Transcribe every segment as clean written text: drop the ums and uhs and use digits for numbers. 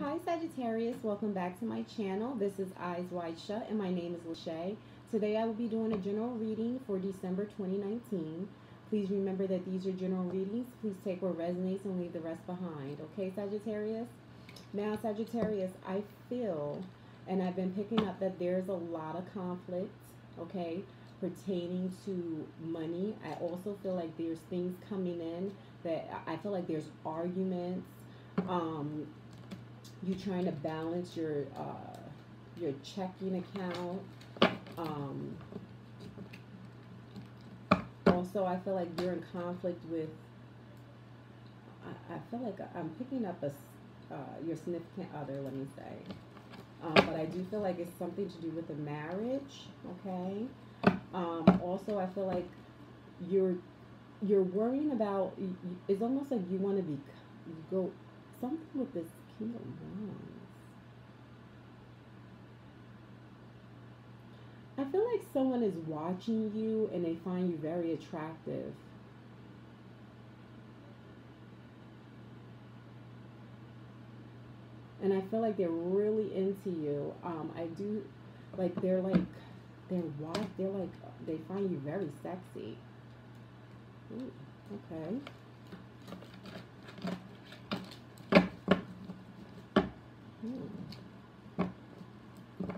Hi Sagittarius, welcome back to my channel. This is Eyes Wide Shut and my name is Lachey. Today I will be doing a general reading for December 2019. Please remember that these are general readings. Please take what resonates and leave the rest behind. Okay, Sagittarius? Now, Sagittarius, I feel, and I've been picking up that there's a lot of conflict, okay, pertaining to money. I also feel like there's things coming in that I feel like there's arguments. You trying to balance your checking account. Um, Also, I feel like you're in conflict with. I feel like I'm picking up your significant other. Let me say, but I do feel like it's something to do with a marriage. Okay. Also, I feel like you're you're worrying about. It's almost like you want to be you go something with this King of Wands. I feel like someone is watching you and they find you very attractive. And I feel like they're really into you. I do like they're like they find you very sexy. Ooh, okay. Hmm.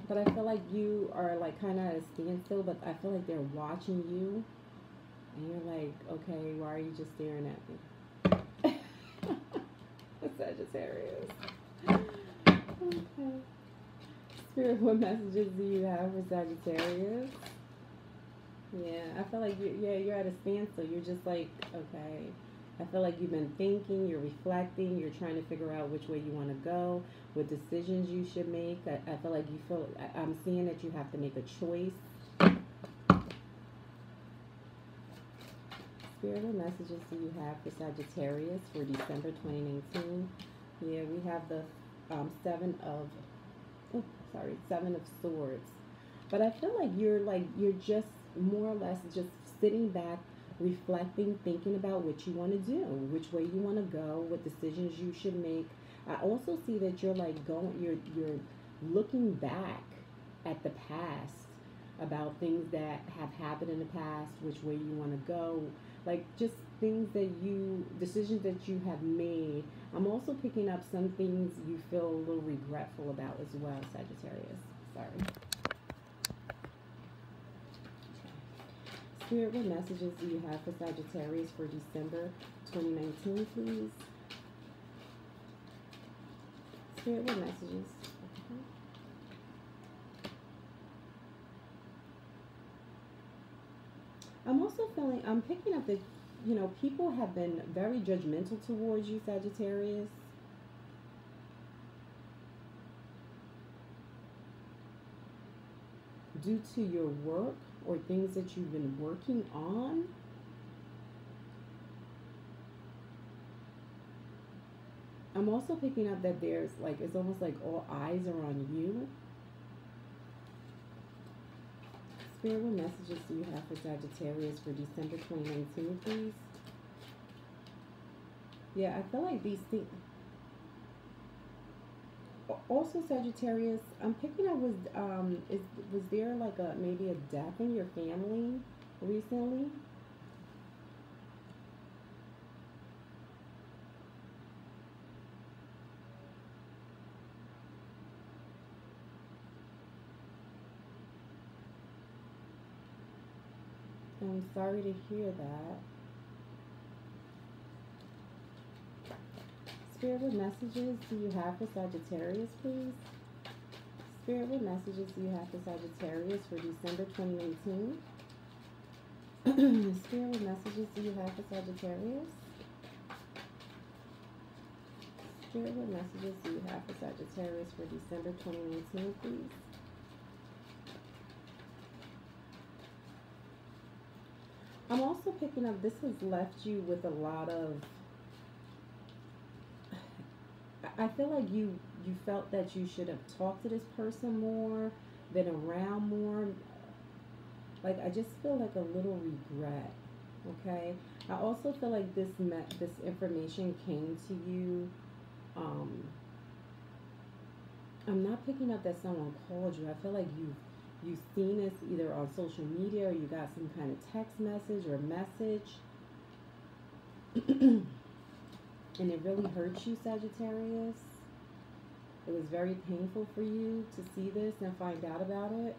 But I feel like you are like kind of at a standstill, but I feel like they're watching you, and you're like, okay, why are you just staring at me? Sagittarius. Okay. Spirit, what messages do you have for Sagittarius? Yeah, I feel like you're at a standstill. You're just like, okay. I feel like you've been thinking, you're reflecting, you're trying to figure out which way you want to go, what decisions you should make. I feel like I'm seeing that you have to make a choice. Spirit, what messages do you have for Sagittarius for December 2019? Yeah, we have the oh, seven of swords. But I feel like you're just more or less just sitting back, reflecting, thinking about what you want to do, which way you want to go, what decisions you should make. I also see that you're like you're looking back at the past about things that have happened in the past, which way you want to go, like just things that decisions that you have made. I'm also picking up some things you feel a little regretful about as well, Sagittarius. Sorry. Spirit, what messages do you have for Sagittarius for December 2019, please? Spirit, what messages? Okay. I'm also I'm picking up that, people have been very judgmental towards you, Sagittarius. Due to your work or things that you've been working on. I'm also picking up that there's like, it's almost like all eyes are on you. Spirit, what messages do you have for Sagittarius for December 2019, please? Yeah, I feel like these things. Also, Sagittarius, I'm picking up was there like a maybe a death in your family recently? I'm sorry to hear that. Spirit, what messages do you have for Sagittarius, please? Spirit, what messages do you have for Sagittarius for December 2019? Spirit, what messages do you have for Sagittarius? Spirit, what messages do you have for Sagittarius for December 2019, please? I'm also picking up this has left you with a lot of. I feel like you felt that you should have talked to this person more, been around more. Like I just feel like a little regret. Okay. I also feel like this information came to you. Um, I'm not picking up that someone called you. I feel like you've seen this either on social media or you got some kind of text message or message, and it really hurts you, Sagittarius. It was very painful for you to see this and find out about it.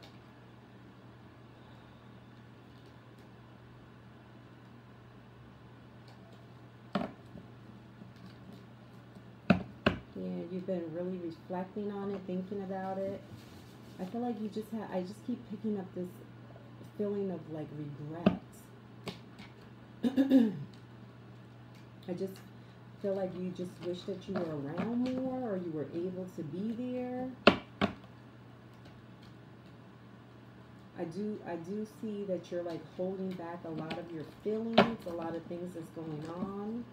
Yeah, you've been really reflecting on it, thinking about it. I feel like you just I just keep picking up this feeling of like regret. I just feel like you just wish that you were around more or you were able to be there. I do see that you're like holding back a lot of your feelings, a lot of things that's going on.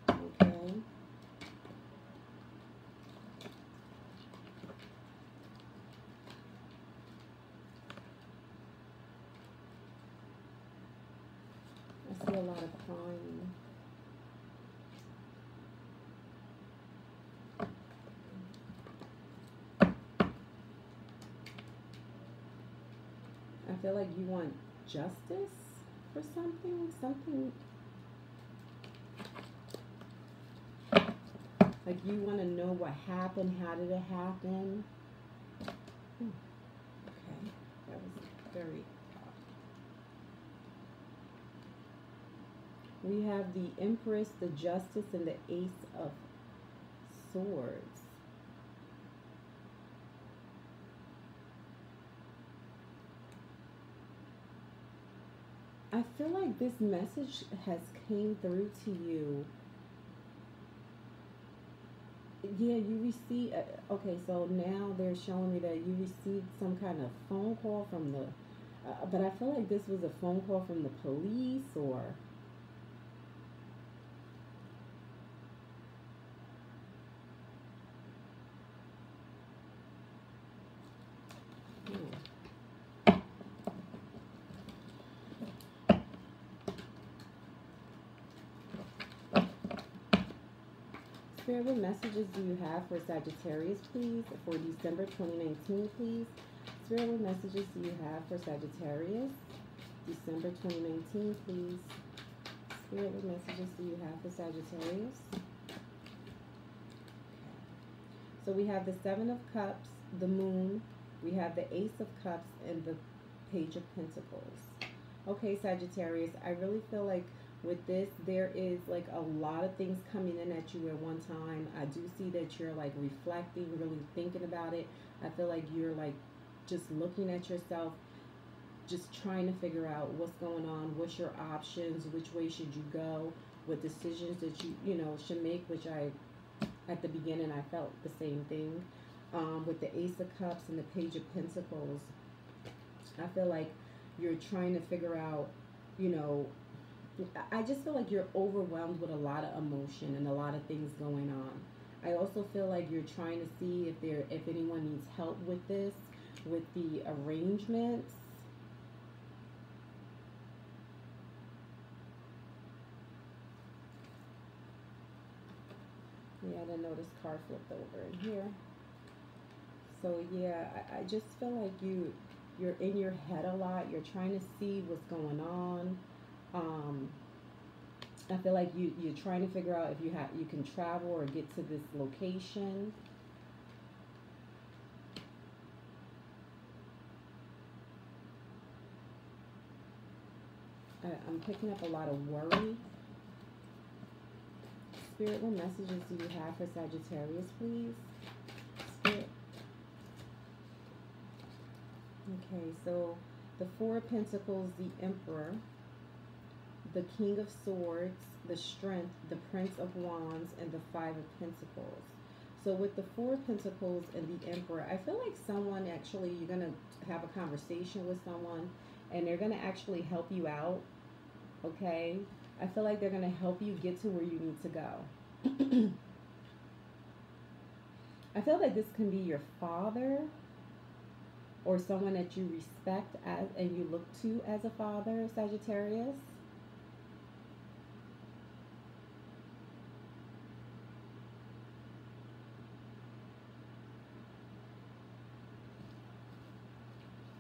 Okay. I see a lot of crying. I feel like you want justice for something. Something like you want to know what happened. How did it happen? Okay. That was very. We have the Empress, the Justice, and the Ace of Swords. I feel like this message has came through to you. Yeah, you received. Okay, so now they're showing me that you received some kind of phone call from the. But I feel like this was a phone call from the police or. Hmm. Spirit, what messages do you have for Sagittarius, please, for December 2019, please? Spirit, what messages do you have for Sagittarius? December 2019, please. Spirit, what messages do you have for Sagittarius? So we have the Seven of Cups, the Moon, we have the Ace of Cups, and the Page of Pentacles. Okay, Sagittarius, I really feel like with this, there is like a lot of things coming in at you at one time. I do see that you're like reflecting, really thinking about it. I feel like you're like just looking at yourself, just trying to figure out what's going on, what's your options, which way should you go, what decisions that you know should make, which I at the beginning I felt the same thing. With the Ace of Cups and the Page of Pentacles, I feel like you're trying to figure out, you know, I just feel like you're overwhelmed with a lot of emotion and a lot of things going on. I also feel like you're trying to see if anyone needs help with this, with the arrangements. Yeah, I didn't know this card flipped over in here. So yeah, I just feel like you're in your head a lot. You're trying to see what's going on. Um, I feel like you're trying to figure out if you can travel or get to this location. I'm picking up a lot of worry. Spirit, what messages do you have for Sagittarius, please? Spirit. Okay, so the Four of Pentacles, the Emperor, the King of Swords, the Strength, the Prince of Wands, and the Five of Pentacles. So with the Four of Pentacles and the Emperor, I feel like someone actually, you're going to have a conversation with someone and they're going to actually help you out, okay? I feel like they're going to help you get to where you need to go. I feel like this can be your father or someone that you respect as and you look to as a father, Sagittarius.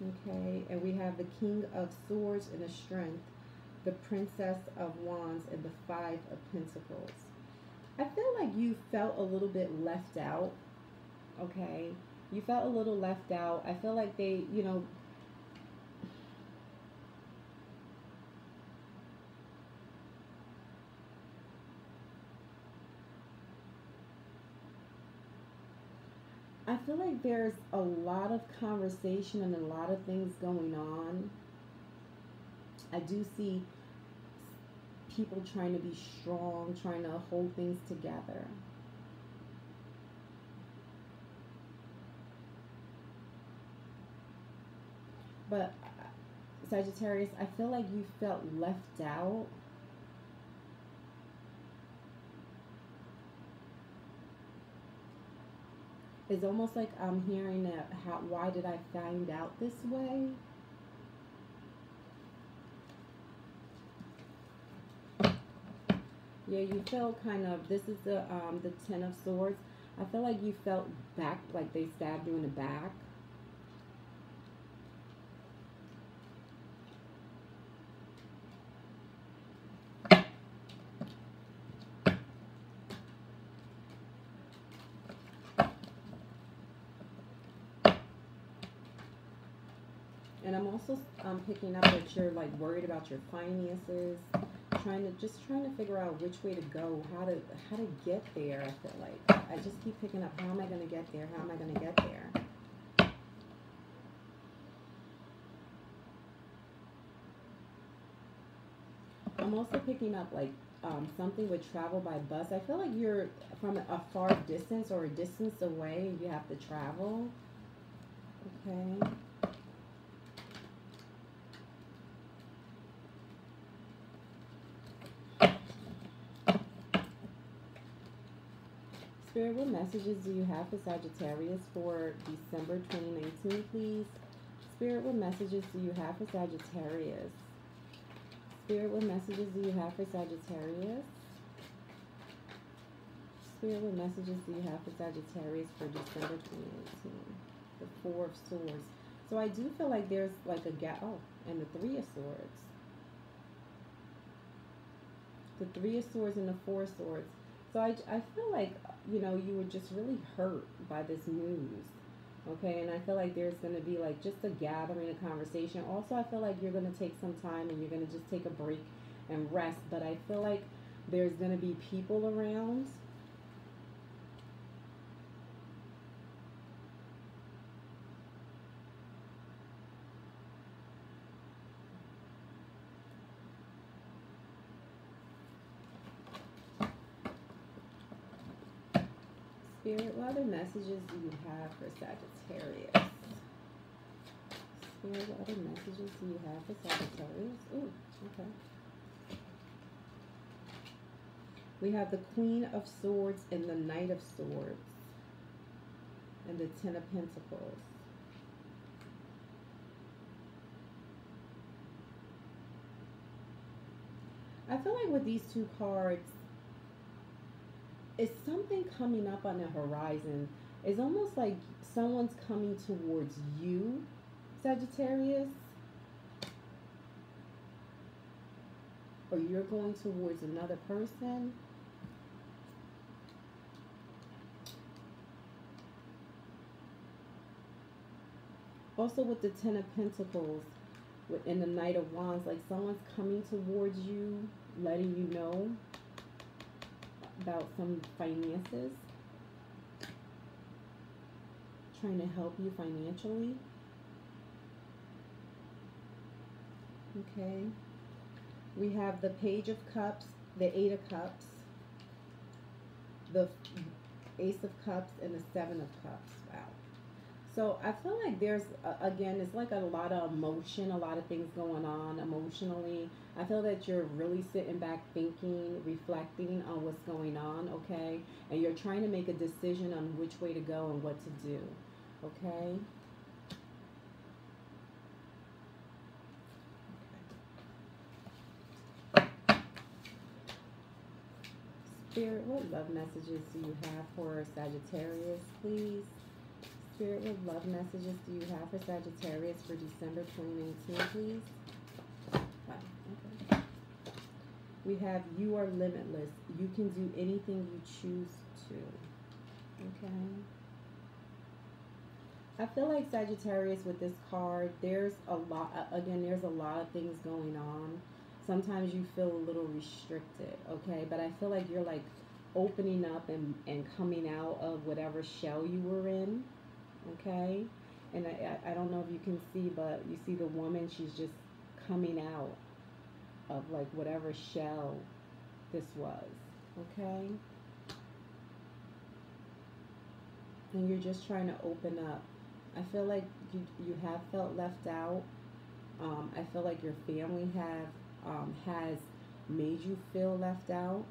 Okay, and we have the King of Swords and the Strength, the Princess of Wands, and the Five of Pentacles. I feel like you felt a little bit left out. Okay, you felt a little left out. I feel like they, I feel like there's a lot of conversation and a lot of things going on. I do see people trying to be strong, trying to hold things together. But Sagittarius, I feel like you felt left out. It's almost like I'm hearing that, why did I find out this way? Yeah, you felt kind of, this is the Ten of Swords. I feel like you felt back, like they stabbed you in the back. And I'm also picking up that you're like worried about your finances, trying to figure out which way to go, how to get there. I feel like I just keep picking up, how am I going to get there? How am I going to get there? I'm also picking up like something with travel by bus. I feel like you're from a far distance or a distance away. You have to travel. Okay. Spirit, what messages do you have for Sagittarius for December 2019, please? Spirit, what messages do you have for Sagittarius? Spirit, what messages do you have for Sagittarius? Spirit, what messages do you have for Sagittarius for December 2018? The Four of Swords. So I do feel like there's like a gap. Oh, and the Three of Swords. The Three of Swords and the Four of Swords. So I feel like, you were just really hurt by this news. Okay, and I feel like there's going to be like just a gathering, a conversation. Also, I feel like you're going to take some time and you're going to just take a break and rest. But I feel like there's going to be people around. Spirit, what other messages do you have for Sagittarius? Spirit, what other messages do you have for Sagittarius? Ooh, okay. We have the Queen of Swords and the Knight of Swords and the Ten of Pentacles. I feel like with these two cards, it's something coming up on the horizon. It's almost like someone's coming towards you, Sagittarius, or you're going towards another person. Also with the Ten of Pentacles and the Knight of Wands, like someone's coming towards you, letting you know about some finances, trying to help you financially. Okay. We have the Page of Cups, the Eight of Cups, the Ace of Cups, and the Seven of Cups. Wow. So I feel like there's, again, it's like a lot of emotion, a lot of things going on emotionally. I feel that you're really sitting back thinking, reflecting on what's going on, okay? And you're trying to make a decision on which way to go and what to do, okay? Spirit, what love messages do you have for Sagittarius, please? Spirit, what love messages do you have for Sagittarius for December 2019, please? Wow, okay. We have you are limitless. You can do anything you choose to. Okay. I feel like Sagittarius with this card, there's a lot, again, there's a lot of things going on. Sometimes you feel a little restricted, okay? But I feel like you're like opening up and coming out of whatever shell you were in, okay? And I don't know if you can see, but you see the woman, she's just coming out of like whatever shell this was, okay? And you're just trying to open up. I feel like you have felt left out. I feel like your family has made you feel left out.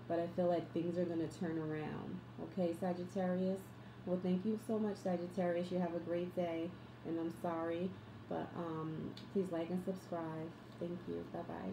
But I feel like things are going to turn around. Okay, Sagittarius? Well, thank you so much, Sagittarius. You have a great day. And I'm sorry, but please like and subscribe. Thank you. Bye-bye.